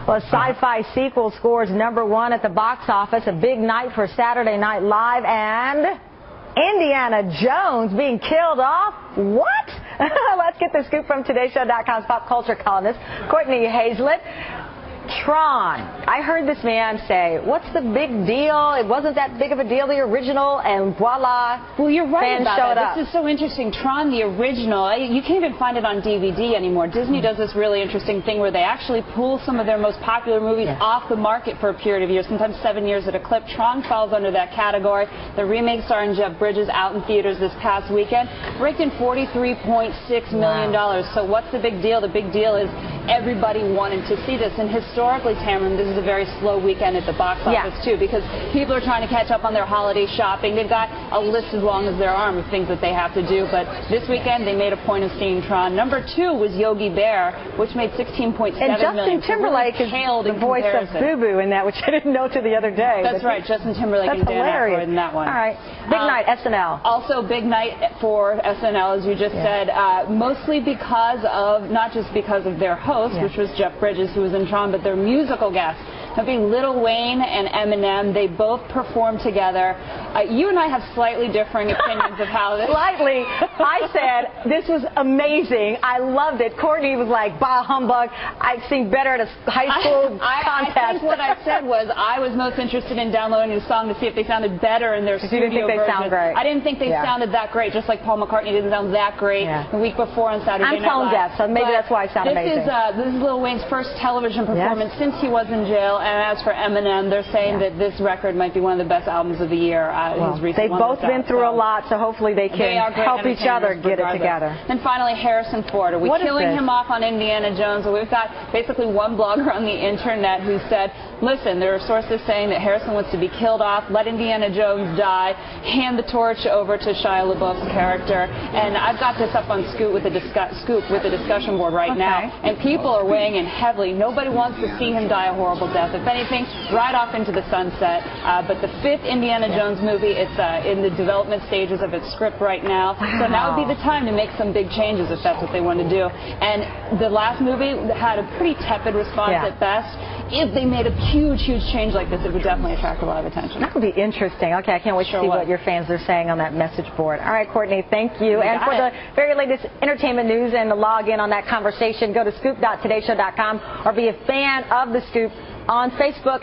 Well, a sci-fi sequel scores #1 at the box office. A big night for Saturday Night Live, and Indiana Jones being killed off? What? Let's get the scoop from TodayShow.com's pop culture columnist, Courtney Hazlett. Tron. I heard this man say, what's the big deal? It wasn't that big of a deal, the original, and voila. Well, you're right fans about showed that. up. This is so interesting. Tron, the original, you can't even find it on DVD anymore. Disney does this really interesting thing where they actually pull some of their most popular movies off the market for a period of years, sometimes 7 years at a clip. Tron falls under that category. The remake starring Jeff Bridges out in theaters this past weekend, raked in $43.6 million. So what's the big deal? The big deal is everybody wanted to see this. And historically, Tamron, this is a very slow weekend at the box office, too, because people are trying to catch up on their holiday shopping. They've got a list as long as their arm of things that they have to do. But this weekend, they made a point of seeing Tron. #2 was Yogi Bear, which made $16.7 million. And Justin Timberlake is the voice of Boo Boo in that, which I didn't know till the other day. That's right. Justin Timberlake and Dan Aykroyd in that one. All right. Big night, SNL. Also, big night for SNL, as you just said, mostly because of, not just because of their host, which was Jeff Bridges, who was in Tron, but their musical guest. That being Lil Wayne and Eminem. They both performed together. You and I have slightly differing opinions of how this... Slightly. I said, this was amazing. I loved it. Courtney was like, bah, humbug. I'd sing better at a high school contest. I think what I said was I was most interested in downloading the song to see if they sounded better in their studio version. You didn't think they sound great. I didn't think they sounded that great, just like Paul McCartney didn't sound that great the week before on Saturday Night Live. I'm tone deaf, so maybe that's why I sound amazing. This is Lil Wayne's first television performance since he was in jail. And as for Eminem, they're saying that this record might be one of the best albums of the year. They've both been through a lot, so hopefully they can help each other get it together. And finally, Harrison Ford. Are we killing him off on Indiana Jones? Well, we've got basically one blogger on the internet who said, listen, there are sources saying that Harrison wants to be killed off, let Indiana Jones die, hand the torch over to Shia LaBeouf's character. And I've got this up on Scoop with the discussion board right now, and people are weighing in heavily. Nobody wants to see him die a horrible death. If anything, right off into the sunset. But the 5th Indiana Jones movie, it's in the development stages of its script right now. So now would be the time to make some big changes if that's what they want to do. And the last movie had a pretty tepid response at best. If they made a huge change like this, it would definitely attract a lot of attention. That would be interesting. Okay, I can't wait to see what your fans are saying on that message board. All right, Courtney, thank you. And for the very latest entertainment news and to log in on that conversation, go to scoop.todayshow.com or be a fan of The Scoop on Facebook.